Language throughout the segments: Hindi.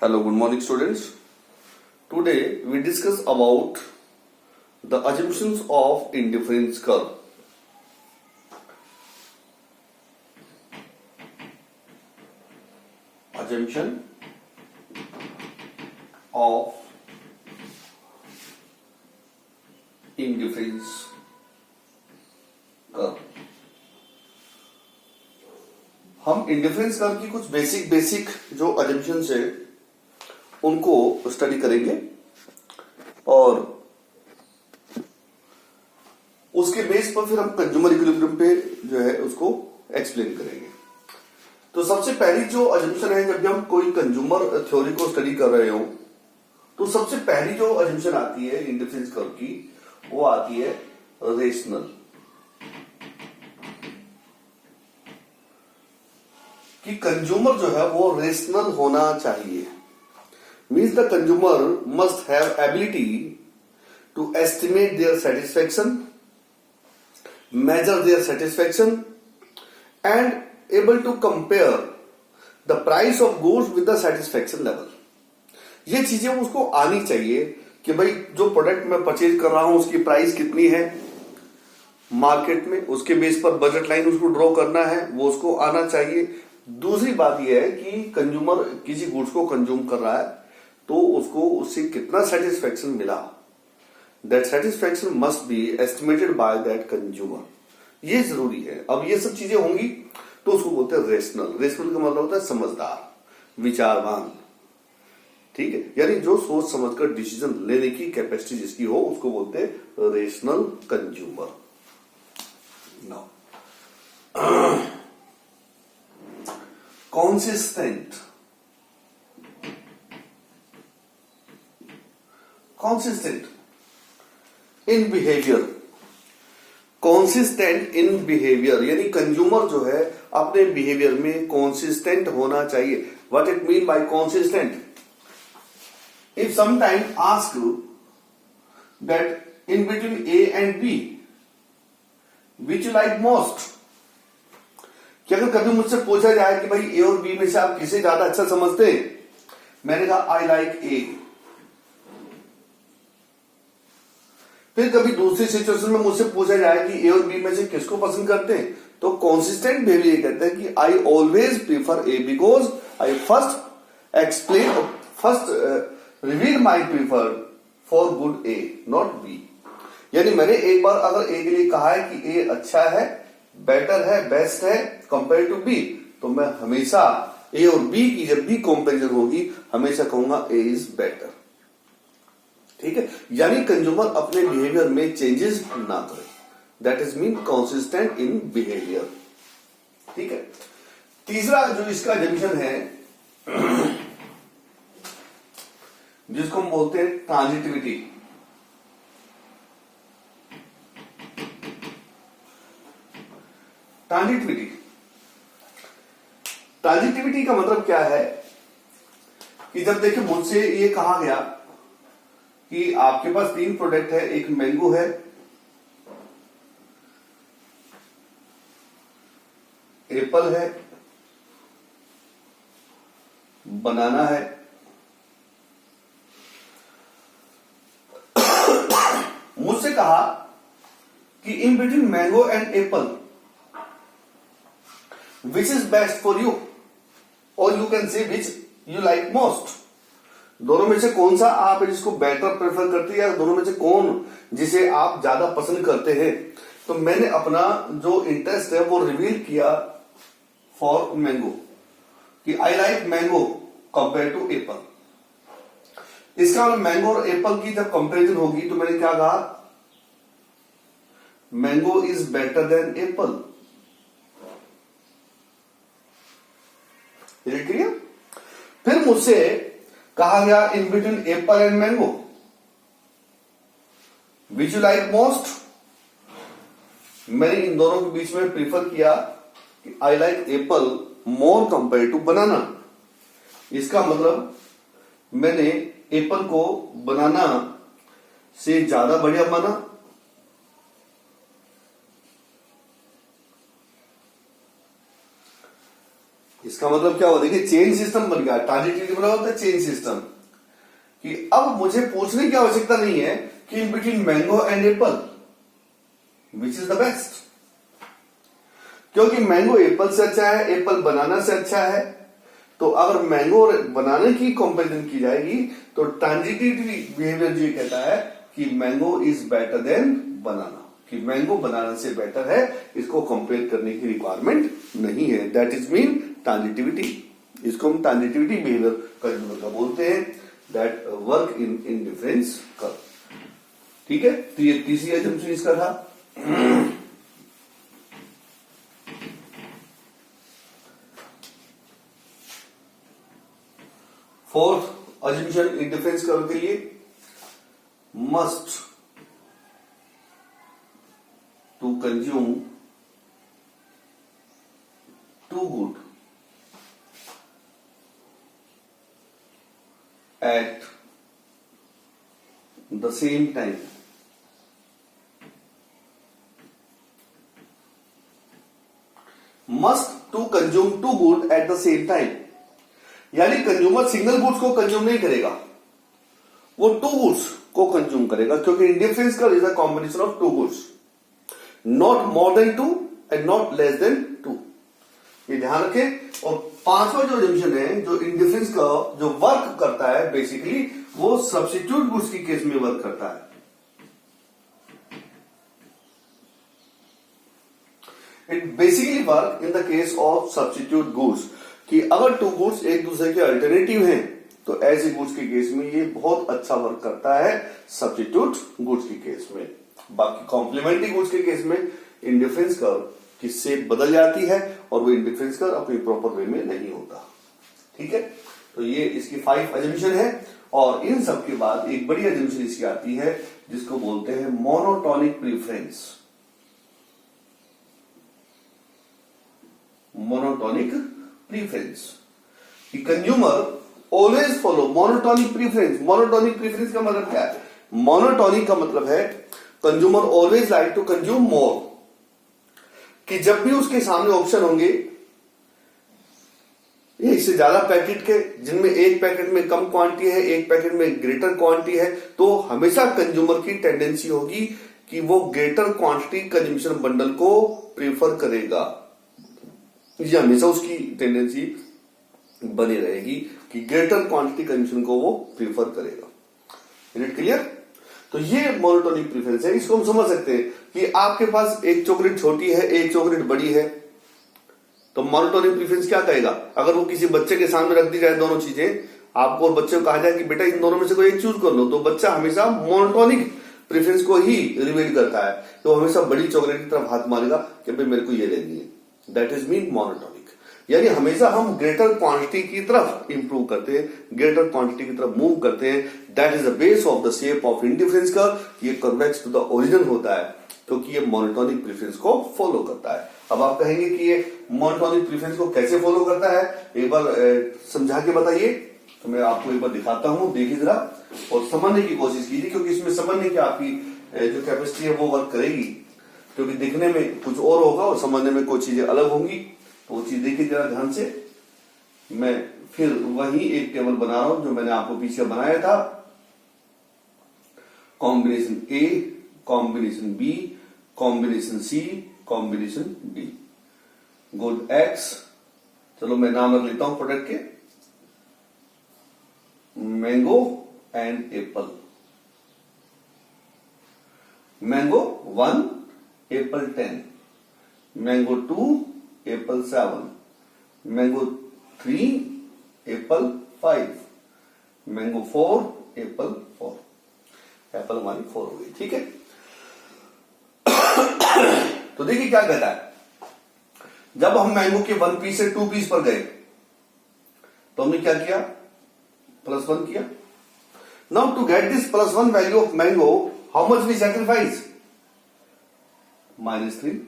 Hello, good morning students. Today we discuss about the assumptions of indifference curve. Assumption of indifference curve. हम इंडिफरेंस कर्व की कुछ बेसिक जो assumptions है उनको स्टडी करेंगे और उसके बेस पर फिर हम कंज्यूमर इक्विलिब्रियम पे जो है उसको एक्सप्लेन करेंगे। तो सबसे पहली जो अजम्पशन है, जब भी हम कोई कंज्यूमर थ्योरी को स्टडी कर रहे हो तो सबसे पहली जो अजम्पशन आती है इंडिफरेंस कर्व की, वो आती है रेशनल, कि कंज्यूमर जो है वो रेशनल होना चाहिए। Means the consumer must have ability to estimate their satisfaction, measure their satisfaction, and able to compare the price of goods with the satisfaction level. ये चीजें उसको आनी चाहिए कि भाई जो प्रोडक्ट मैं परचेज कर रहा हूं उसकी प्राइस कितनी है मार्केट में, उसके बेस पर बजट लाइन उसको ड्रॉ करना है, वो उसको आना चाहिए। दूसरी बात यह है कि कंज्यूमर किसी गुड्स को कंज्यूम कर रहा है तो उसको उससे कितना सेटिस्फेक्शन मिला, that satisfaction must be estimated by that consumer. ये जरूरी है। अब ये सब चीजें होंगी तो उसको बोलते हैं रेशनल। रेशनल का मतलब होता है समझदार, विचारवान, ठीक है, यानी जो सोच समझकर डिसीजन लेने की कैपेसिटी जिसकी हो उसको बोलते हैं rational consumer. Now consistent in behavior, consistent in behavior यानी कंज्यूमर जो है अपने बिहेवियर में consistent होना चाहिए। What it mean by consistent? If sometime ask that in between A and B which you like most, कि अगर कभी मुझसे पूछा जाए कि भाई ए और बी में से आप किसे ज्यादा अच्छा समझते हैं, मैंने कहा आई लाइक ए। फिर कभी दूसरी सिचुएशन में मुझसे पूछा जाए कि ए और बी में से किसको पसंद करते हैं, तो कॉन्सिस्टेंट बिहेवियर कहते हैं कि I always prefer A because I first reveal my prefer for good A not be. यानी मैंने एक बार अगर ए के लिए कहा है कि ए अच्छा है, बेटर है, बेस्ट है कंपेयर टू बी, तो मैं हमेशा ए और बी की जब भी कंपैरिजन होगी हमेशा कहूंगा ए इज बेटर। ठीक है, यानी कंज्यूमर अपने बिहेवियर में चेंजेस ना करे, that is mean consistent in behaviour. ठीक है, तीसरा जो इसका जंक्शन है जिसको हम बोलते हैं ट्रांजिटिविटी। ट्रांजिटिविटी का मतलब क्या है कि जब देखिए मुझसे ये कहा गया कि आपके पास 3 प्रोडक्ट है, एक मैंगो है, एप्पल है, बनाना है। मुझसे कहा कि in between mango and Apple which is best for you, or you can say which you like most। दोनों में से कौन सा आप जिसको बेटर प्रेफर करते हैं, या दोनों में से कौन जिसे आप ज्यादा पसंद करते हैं। तो मैंने अपना जो इंटरेस्ट है वो रिवील किया फॉर मैंगो, कि I like mango compare to apple. इसका मतलब मैंगो और एप्पल की जब कंपेरिजन होगी तो मैंने क्या कहा, mango is better than apple. Clear? फिर मुझसे कहा गया in between apple and mango which you like most. मैंने इन दोनों के बीच में प्रीफर किया कि I like apple more compare to banana. इसका मतलब मैंने एप्पल को बनाना से ज्यादा बढ़िया माना। इसका मतलब क्या हुआ, देखिए चेन सिस्टम बन गया। ट्रांजिटिविटी मतलब होता है चेन सिस्टम, कि अब मुझे पूछने की आवश्यकता नहीं है कि in between mango and Apple which is the best, क्योंकि मैंगो एप्पल से अच्छा है, एप्पल बनाना से अच्छा है। तो अगर मैंगो और बनाने की कंपैरिजन की जाएगी तो ट्रांजिटिविटी बिहेवियर जो कहता है कि मैंगो इज बेटर देन बनाना, कि मैंगो बनाना से बेटर है, इसको कंपेयर करने की रिक्वायरमेंट नहीं है। That is mean transitivity. इसको हम ट्रांजिटिविटी बिहेवियर का बोलते हैं, that work in indifference curve. ठीक है, तो ये तीसरी एजम्पशन इसका था। फोर्थ अजम्पशन इंडिफरेंस कर्व के लिए, must to consume two good at the same time. Must to consume two good at the same time. यानी कंज्यूमर सिंगल गुड्स को कंज्यूम नहीं करेगा, वो टू गुड्स को कंज्यूम करेगा, क्योंकि इंडिफरेंस का is a combination of two goods, not more than two and not less than two. ये ध्यान रखें। और पांचवा जो जंक्शन है, जो इंडिफरेंस का जो वर्क करता है, बेसिकली वो सब्स्टिट्यूट गुड्स की केस में वर्क करता है। It basically work in the case of substitute goods, कि अगर टू गुड्स एक दूसरे के अल्टरनेटिव हैं तो ऐसे गुड्स के केस में ये बहुत अच्छा वर्क करता है सब्स्टिट्यूट गुड्स के केस में। बाकी कॉम्प्लीमेंट्री गुड्स के केस में इंडिफरेंस कर्व की शेप बदल जाती है और वो इंडिफरेंस कर्व अपनी प्रॉपर वे में नहीं होता। ठीक है, तो ये इसकी 5 अजम्पशन है। और इन सब के बाद एक बड़ी अजम्पशन इसकी आती है जिसको बोलते हैं मोनोटोनिक प्रीफरेंस। मोनोटोनिक प्रीफरेंस कि consumer always follow monotonic preference. Monotonic preference का मतलब क्या है? मोनोटोनिक का मतलब है consumer always like to consume more, कि जब भी उसके सामने ऑप्शन होंगे एक से ज्यादा पैकेट के, जिनमें एक पैकेट में कम क्वांटिटी है, एक पैकेट में ग्रेटर क्वांटिटी है, तो हमेशा कंज्यूमर की टेंडेंसी होगी कि वो ग्रेटर क्वांटिटी कंज्यूमशन बंडल को प्रेफर करेगा। ये हमेशा उसकी टेंडेंसी बनी रहेगी कि ग्रेटर क्वांटिटी कंज्यूमशन को वो प्रेफर करेगा। Is it clear? तो ये मोनोटोनिक प्रेफरेंस है। इसको हम समझ सकते हैं कि आपके पास एक चॉकलेट छोटी है, एक चॉकलेट बड़ी है, तो मोनोटोनिक प्रेफरेंस क्या कहेगा? अगर वो किसी बच्चे के सामने रख दी जाए दोनों चीजें, आपको और बच्चे को कहा जाए कि बेटा इन दोनों में से कोई एक चूज कर लो, तो बच्चा हमेशा मोनोटोनिक प्रेफरेंस को ही रिवील करता है, तो हमेशा बड़ी चॉकलेट की तरफ हाथ मारेगा कि भाई मेरे को ये लेनी है। That is mean monotonic. यानी हमेशा हम ग्रेटर क्वांटिटी की तरफ इंप्रूव करते हैं, ग्रेटर क्वांटिटी की तरफ मूव करते हैं। That is the base of the shape of indifference curve. ये कन्वेक्स टू द ओरिजिन होता है क्योंकि ये मोनोटोनिक प्रेफरेंस को फॉलो करता है। अब आप कहेंगे कि ये मोनोटोनिक प्रेफरेंस को कैसे फॉलो करता है, एक बार समझा के बताइए। तो मैं आपको एक बार दिखाता हूं, देखिए जरा और समझने की कोशिश कीजिए, क्योंकि इसमें समझने की आपकी जो कैपेसिटी है वो वर्क करेगी, क्योंकि दिखने में कुछ और होगा और समझने में कुछ चीजें अलग होंगी। तो वो चीज देखिए जरा ध्यान से। मैं फिर वही एक टेबल बना रहा हूं जो मैंने आपको पीछे बनाया था। कॉम्बिनेशन ए, कॉम्बिनेशन बी, कॉम्बिनेशन सी, कॉम्बिनेशन डी, गुड एक्स। चलो मैं नाम रख लेता हूं प्रोडक्ट के, mango and Apple. Mango 1, Apple 10, mango 2, Apple 7, mango 3, Apple 5, mango 4, Apple 4। Apple हमारी 4 हो गई। ठीक है, तो देखिए क्या कहता है। जब हम मैंगो के 1 पीस से 2 पीस पर गए तो हमने क्या किया? +1 किया। Now to get this +1 value of mango, how much we sacrifice? -3।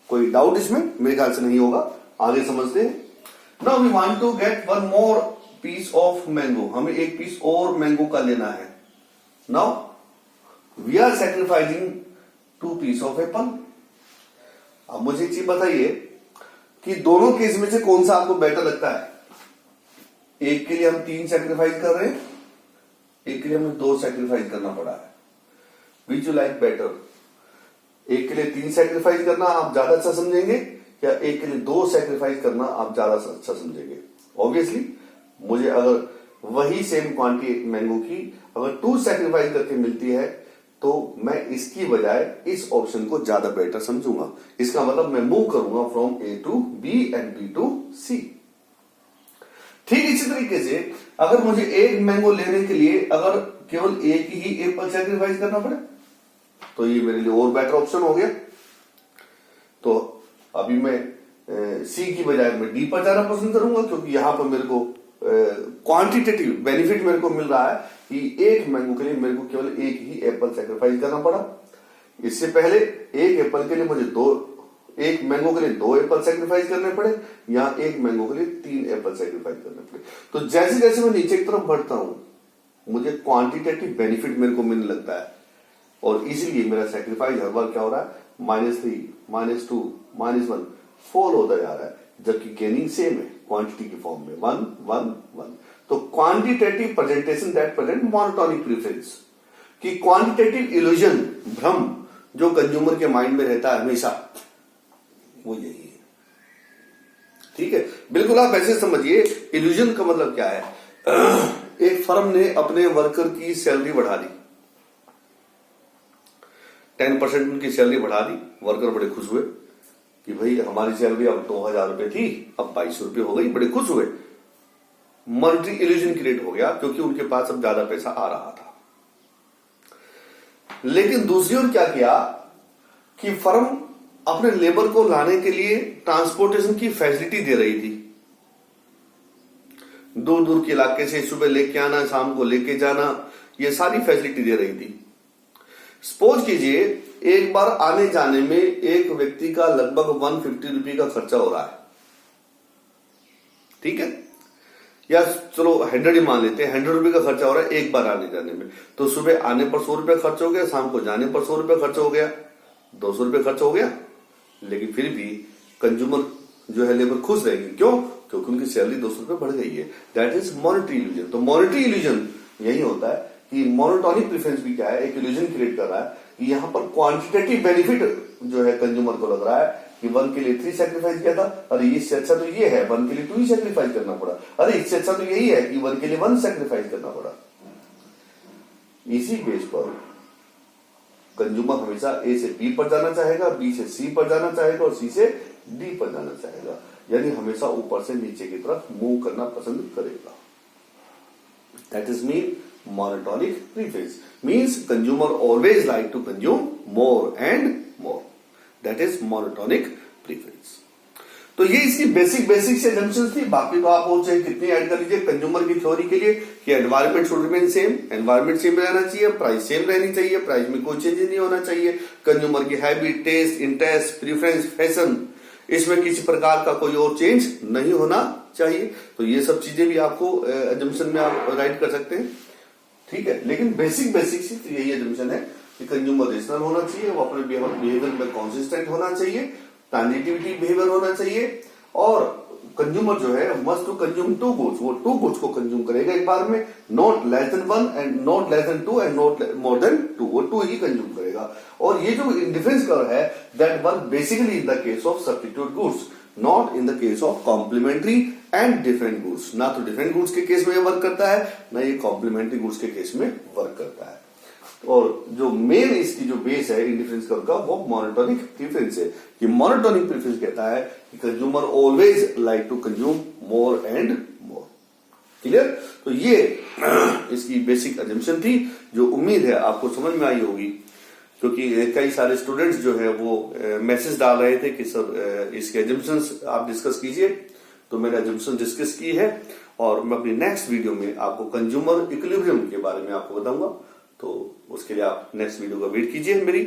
कोई डाउट इसमें? मेरे ख्याल से नहीं होगा, आगे समझते हैं। Now we want to get 1 more piece of mango, हमें एक पीस और मैंगो का लेना है। Now we are sacrificing 2 piece of apple. अब मुझे एक चीज बताइए, कि दोनों केस में से कौन सा आपको बेटर लगता है। एक के लिए हम 3 सैक्रिफाइस कर रहे हैं, एक के लिए हमें 2 सैक्रिफाइस करना पड़ा है। विच यू लाइक बेटर? एक के लिए 3 सैक्रिफाइस करना आप ज्यादा अच्छा समझेंगे या एक के लिए 2 सैक्रिफाइस करना आप ज्यादा अच्छा समझेंगे? ऑब्वियसली मुझे अगर वही सेम क्वांटिटी मैंगो की अगर 2 सैक्रिफाइस करके मिलती है तो मैं इसकी बजाय इस ऑप्शन को ज्यादा बेटर समझूंगा। इसका मतलब मैं मूव करूंगा from A to B and B to C. ठीक इसी तरीके से अगर मुझे एक मैंगो लेने के लिए अगर केवल एक ही एप्पल सैक्रिफाइस करना पड़े तो ये मेरे लिए और बेटर ऑप्शन हो गया। तो अभी मैं सी की बजाय मैं डी पर जाना पसंद करूंगा, क्योंकि यहां पर मेरे को क्वांटिटेटिव बेनिफिट मेरे को मिल रहा है कि एक मैंगो के लिए मेरे को केवल एक ही एप्पल सैक्रिफाइस करना पड़ा। इससे पहले एक एप्पल के लिए मुझे एक मैंगो के लिए 2 एप्पल सैक्रिफाइस करने पड़े, यहाँ एक मैंगो के लिए 3 एप्पल सैक्रिफाइस करने पड़े। तो जैसे जैसे मैं नीचे की तरफ बढ़ता हूं मुझे क्वांटिटेटिव बेनिफिट मेरे को मिलने लगता है और इसीलिए मेरा सैक्रिफाइस हर बार क्या हो रहा है, -3, -2, -1 4 होता जा रहा है, जबकि गेनिंग सेम है क्वांटिटी की फॉर्म में 1 1 1। तो quantitative presentation that present monotonic preference कि क्वांटिटेटिव इल्यूजन भ्रम जो कंज्यूमर के माइंड में रहता है हमेशा, वो यही है। ठीक है, बिल्कुल आप ऐसे समझिए इल्यूजन का मतलब क्या है। एक फर्म ने अपने वर्कर की सैलरी बढ़ा दी, 10% उनकी सैलरी बढ़ा दी। वर्कर बड़े खुश हुए कि भाई हमारी सैलरी अब 2000 रुपए थी अब 2200 रुपए हो गई, बड़े खुश हुए। मॉनेटरी इल्यूजन क्रिएट हो गया क्योंकि उनके पास अब ज्यादा पैसा आ रहा था। लेकिन दूसरी ओर क्या किया कि फर्म अपने लेबर को लाने के लिए ट्रांसपोर्टेशन की फैसिलिटी दे रही थी। दूर दूर के इलाके से सुबह लेके आना, शाम को लेके जाना, ये सारी फैसिलिटी दे रही थी। सपोज कीजिए एक बार आने जाने में एक व्यक्ति का लगभग 150 रुपये का खर्चा हो रहा है। ठीक है, या चलो 100 ही मान लेते हैं, 100 रुपये का खर्चा हो रहा है एक बार आने जाने में। तो सुबह आने पर 100 रुपये खर्च हो गया, शाम को जाने पर 100 रुपये खर्च हो गया, 200 रुपये खर्च हो गया। लेकिन फिर भी कंज्यूमर जो है लेबर खुश रहेगी, क्यों? क्योंकि उनकी सैलरी 200 रुपये बढ़ गई है। That is monetary illusion. तो मॉनेटरी इल्यूजन यही होता है कि मोनोटोनिक प्रेफरेंस भी क्या है, एक इल्यूजन क्रिएट कर रहा है कि यहां पर क्वांटिटेटिव बेनिफिट जो है कंज्यूमर को लग रहा है कि 1 के लिए 3 सैक्रिफाइस किया था, अरे इससे अच्छा तो ये है 1 के लिए 2 ही सैक्रिफाइस करना पड़ा, अरे इससे अच्छा तो यही है कि 1 के लिए 1 सैक्रिफाइस करना पड़ा। इसी बेस पर कंज्यूमर हमेशा ए से बी पर जाना चाहेगा, बी से सी पर जाना चाहेगा और सी से डी पर जाना चाहेगा, यानी हमेशा ऊपर से नीचे की तरफ मूव करना पसंद करेगा। That is mean monotonic preference means consumer always like to consume more and more. That is monotonic preference. तो ये इसकी बेसिक से assumptions थी। बाकी तो आप और चाहे कितनी ऐड कर लीजिए कंज्यूमर की थ्योरी के लिए कि environment should remain same, environment same रहना चाहिए, प्राइस सेम रहनी चाहिए, प्राइस में कोई चेंज नहीं होना चाहिए, कंज्यूमर की habit, taste, interest, preference, fashion, इसमें किसी प्रकार का कोई और चेंज नहीं होना चाहिए। तो ये सब चीजें भी आपको assumption में आप राइट कर सकते हैं। ठीक है, लेकिन बेसिक सी तो यही एजम्पशन है कि कंज्यूमर रेशनल होना चाहिए, वो अपने बिहेवियर में कॉन्सिस्टेंट होना चाहिए, ट्रांजिटिविटी बिहेवियर होना चाहिए, और कंज्यूमर जो है मस्ट टू कंज्यूम 2 गुड्स, वो 2 गुड्स को कंज्यूम करेगा एक बार में, not less than 1 and not less than 2 and not more than 2, वो 2 ही कंज्यूम करेगा। और ये जो डिफरेंस कर्व है that work basically in the case of substitute goods, not in the case of complementary and different goods. ना तो डिफरेंट गुड्स के केस में वर्क करता है, ना ये कॉम्प्लीमेंट्री गुड्स के केस में वर्क करता है। और जो मेन इसकी जो बेस है इन डिफरेंस कर्व का वो मोनोटोनिक प्रेफरेंस है कि मोनोटोनिक प्रेफरेंस कहता है कि consumer always like to consume more and more. Clear? तो ये इसकी बेसिक अजम्पशन थी जो उम्मीद है आपको समझ में आई होगी, क्योंकि कई सारे स्टूडेंट्स जो है वो मैसेज डाल रहे थे कि सर इसके एजम्पशंस आप डिस्कस कीजिए। तो मैंने एजम्पशन डिस्कस की है और मैं अपनी नेक्स्ट वीडियो में आपको कंज्यूमर इक्विलिब्रियम के बारे में आपको बताऊंगा। तो उसके लिए आप नेक्स्ट वीडियो का वेट कीजिए मेरी।